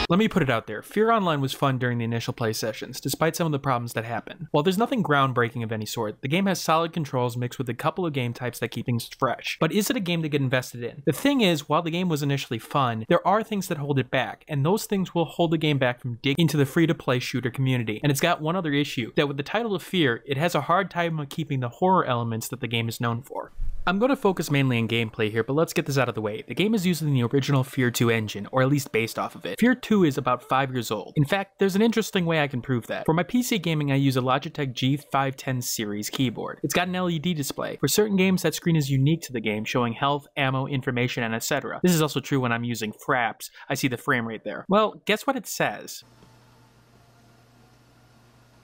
Let me put it out there, F.E.A.R Online was fun during the initial play sessions, despite some of the problems that happened. While there's nothing groundbreaking of any sort, the game has solid controls mixed with a couple of game types that keep things fresh. But is it a game to get invested in? The thing is, while the game was initially fun, there are things that hold it back, and those things will hold the game back from digging into the free-to-play shooter community. And it's got one other issue, that with the title of F.E.A.R, it has a hard time of keeping the horror elements that the game is known for. I'm going to focus mainly on gameplay here, but let's get this out of the way. The game is using the original F.E.A.R 2 engine, or at least based off of it. F.E.A.R 2 is about 5 years old. In fact, there's an interesting way I can prove that. For my PC gaming, I use a Logitech G510 series keyboard. It's got an LED display. For certain games, that screen is unique to the game, showing health, ammo, information, and etc. This is also true when I'm using fraps. I see the frame rate there. Well, guess what it says?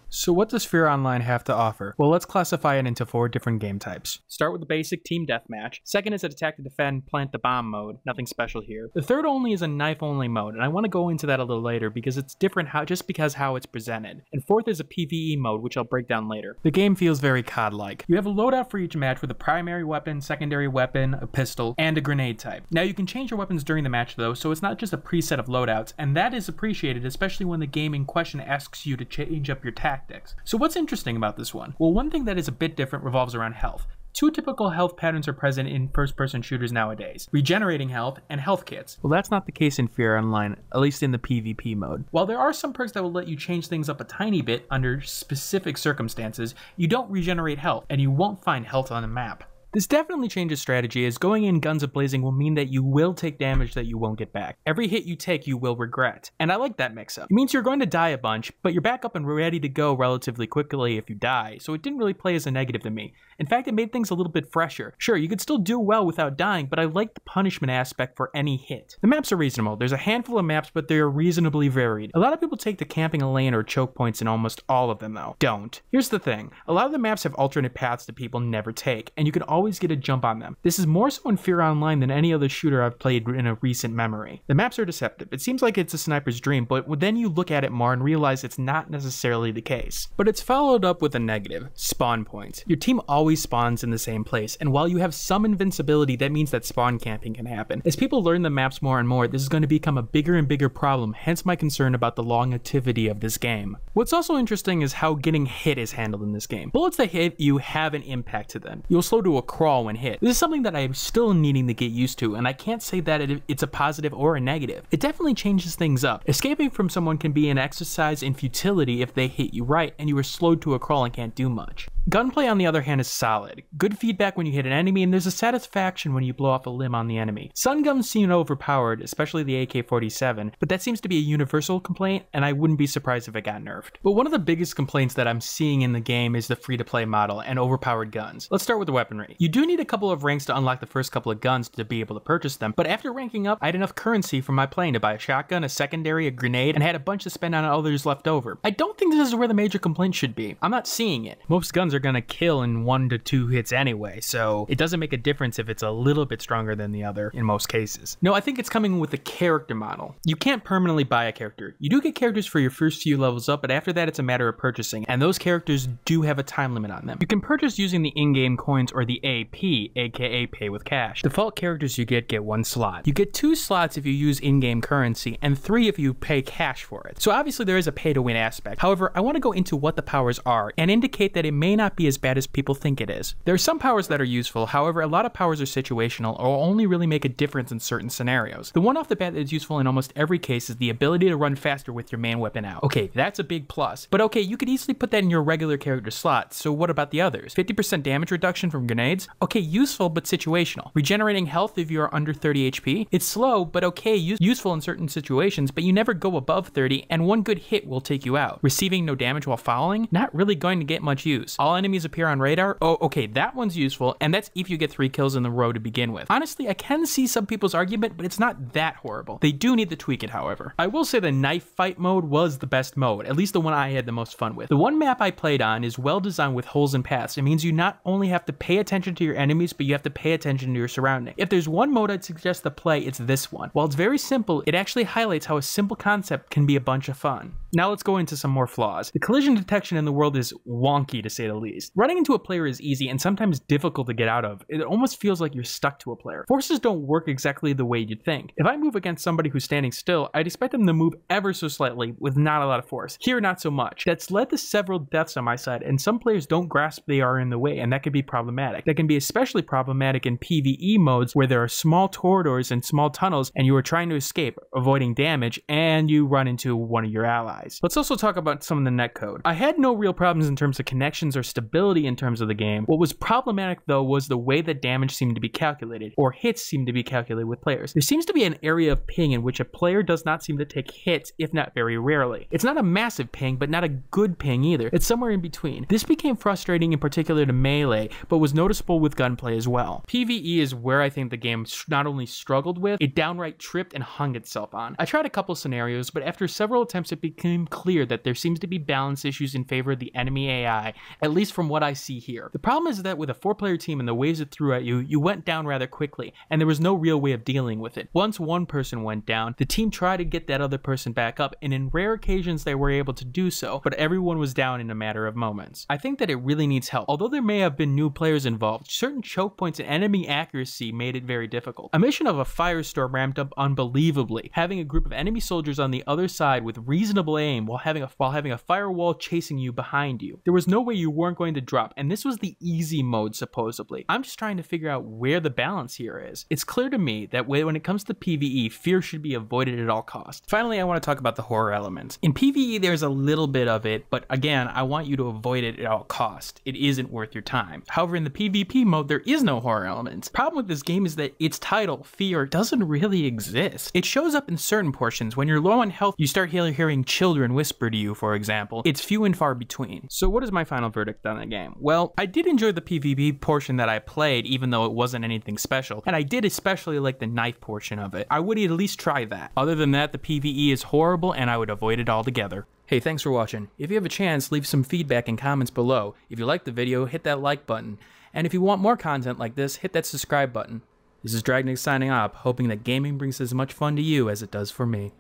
So what does F.E.A.R Online have to offer? Well, let's classify it into 4 different game types. Start with the basic team deathmatch. Second is an attack to defend, plant the bomb mode. Nothing special here. The third only is a knife only mode, and I want to go into that a little later because it's different just because how it's presented. And fourth is a PvE mode, which I'll break down later. The game feels very COD-like. You have a loadout for each match with a primary weapon, secondary weapon, a pistol, and a grenade type. Now you can change your weapons during the match though, so it's not just a preset of loadouts, and that is appreciated, especially when the game in question asks you to change up your tactics. So what's interesting about this one? Well, one thing that is a bit different revolves around health. 2 typical health patterns are present in first-person shooters nowadays: regenerating health and health kits. Well, that's not the case in F.E.A.R Online, at least in the PvP mode. While there are some perks that will let you change things up a tiny bit under specific circumstances, you don't regenerate health, and you won't find health on the map. This definitely changes strategy, as going in guns a-blazing will mean that you will take damage that you won't get back. Every hit you take you will regret, and I like that mix-up. It means you're going to die a bunch, but you're back up and ready to go relatively quickly if you die, so it didn't really play as a negative to me. In fact, it made things a little bit fresher. Sure, you could still do well without dying, but I like the punishment aspect for any hit. The maps are reasonable. There's a handful of maps, but they're reasonably varied. A lot of people take to camping a lane or choke points in almost all of them though. Don't. Here's the thing. A lot of the maps have alternate paths that people never take, and you can always get a jump on them. This is more so in F.E.A.R Online than any other shooter I've played in a recent memory. The maps are deceptive. It seems like it's a sniper's dream, but then you look at it more and realize it's not necessarily the case. But it's followed up with a negative: spawn points. Your team always spawns in the same place, and while you have some invincibility, that means that spawn camping can happen. As people learn the maps more and more, this is going to become a bigger and bigger problem, hence my concern about the longevity of this game. What's also interesting is how getting hit is handled in this game. Bullets that hit you have an impact to them. You'll slow to a crawl when hit. This is something that I'm still needing to get used to, and I can't say that it's a positive or a negative. It definitely changes things up. Escaping from someone can be an exercise in futility if they hit you right and you are slowed to a crawl and can't do much. Gunplay, on the other hand, is solid. Good feedback when you hit an enemy, and there's a satisfaction when you blow off a limb on the enemy. Sun guns seem overpowered, especially the AK-47, but that seems to be a universal complaint, and I wouldn't be surprised if it got nerfed. But one of the biggest complaints that I'm seeing in the game is the free-to-play model and overpowered guns. Let's start with the weaponry. You do need a couple of ranks to unlock the first couple of guns to be able to purchase them, but after ranking up, I had enough currency from my playing to buy a shotgun, a secondary, a grenade, and had a bunch to spend on others left over. I don't think this is where the major complaint should be. I'm not seeing it. Most guns are gonna kill in 1 to 2 hits anyway, so it doesn't make a difference if it's a little bit stronger than the other in most cases. No, I think it's coming with the character model. You can't permanently buy a character. You do get characters for your first few levels up, but after that it's a matter of purchasing, and those characters do have a time limit on them. You can purchase using the in-game coins or the AP, aka pay with cash. Default characters you get 1 slot. You get 2 slots if you use in-game currency, and 3 if you pay cash for it. So obviously there is a pay-to-win aspect. However, I want to go into what the powers are and indicate that it may not be as bad as people think it is. There are some powers that are useful, however a lot of powers are situational or only really make a difference in certain scenarios. The one off the bat that is useful in almost every case is the ability to run faster with your main weapon out. Okay, that's a big plus. But okay, you could easily put that in your regular character slot, so what about the others? 50% damage reduction from grenades? Okay, useful but situational. Regenerating health if you are under 30 HP? It's slow, but okay, useful in certain situations, but you never go above 30, and 1 good hit will take you out. Receiving no damage while falling? Not really going to get much use. All enemies appear on radar? Oh, okay, that one's useful, and that's if you get 3 kills in a row to begin with. Honestly, I can see some people's argument, but it's not that horrible. They do need to tweak it, however. I will say the knife fight mode was the best mode, at least the one I had the most fun with. The one map I played on is well designed with holes and paths. It means you not only have to pay attention to your enemies, but you have to pay attention to your surroundings. If there's one mode I'd suggest to play, it's this one. While it's very simple, it actually highlights how a simple concept can be a bunch of fun. Now let's go into some more flaws. The collision detection in the world is wonky, to say the least. least. Running into a player is easy and sometimes difficult to get out of. It almost feels like you're stuck to a player. Forces don't work exactly the way you'd think. If I move against somebody who's standing still, I'd expect them to move ever so slightly with not a lot of force. Here, not so much. That's led to several deaths on my side, and some players don't grasp they are in the way, and that can be problematic. That can be especially problematic in PvE modes where there are small corridors and small tunnels, and you are trying to escape, avoiding damage, and you run into one of your allies. Let's also talk about some of the netcode. I had no real problems in terms of connections or stability in terms of the game. What was problematic though was the way that damage seemed to be calculated, or hits seemed to be calculated with players. There seems to be an area of ping in which a player does not seem to take hits, if not very rarely. It's not a massive ping, but not a good ping either. It's somewhere in between. This became frustrating in particular to melee, but was noticeable with gunplay as well. PvE is where I think the game not only struggled with, it downright tripped and hung itself on. I tried a couple scenarios, but after several attempts it became clear that there seems to be balance issues in favor of the enemy AI, at least from what I see here. The problem is that with a 4-player team and the waves it threw at you, you went down rather quickly, and there was no real way of dealing with it. Once one person went down, the team tried to get that other person back up, and in rare occasions they were able to do so, but everyone was down in a matter of moments. I think that it really needs help. Although there may have been new players involved, certain choke points and enemy accuracy made it very difficult. A mission of a firestorm ramped up unbelievably, having a group of enemy soldiers on the other side with reasonable aim while having a firewall chasing you behind you. There was no way you weren't going to drop, and this was the easy mode supposedly. I'm just trying to figure out where the balance here is. It's clear to me that when it comes to PvE, fear should be avoided at all costs. Finally, I want to talk about the horror element. In PvE, there's a little bit of it, but again, I want you to avoid it at all costs. It isn't worth your time. However, in the PvP mode, there is no horror element. The problem with this game is that its title, F.E.A.R, doesn't really exist. It shows up in certain portions. When you're low on health, you start hearing children whisper to you, for example. It's few and far between. So what is my final verdict on the game? Well, I did enjoy the PvP portion that I played, even though it wasn't anything special, and I did especially like the knife portion of it. I would at least try that. Other than that, the PvE is horrible, and I would avoid it altogether. Hey, thanks for watching. If you have a chance, leave some feedback and comments below. If you liked the video, hit that like button. And if you want more content like this, hit that subscribe button. This is Dragnix signing off, hoping that gaming brings as much fun to you as it does for me.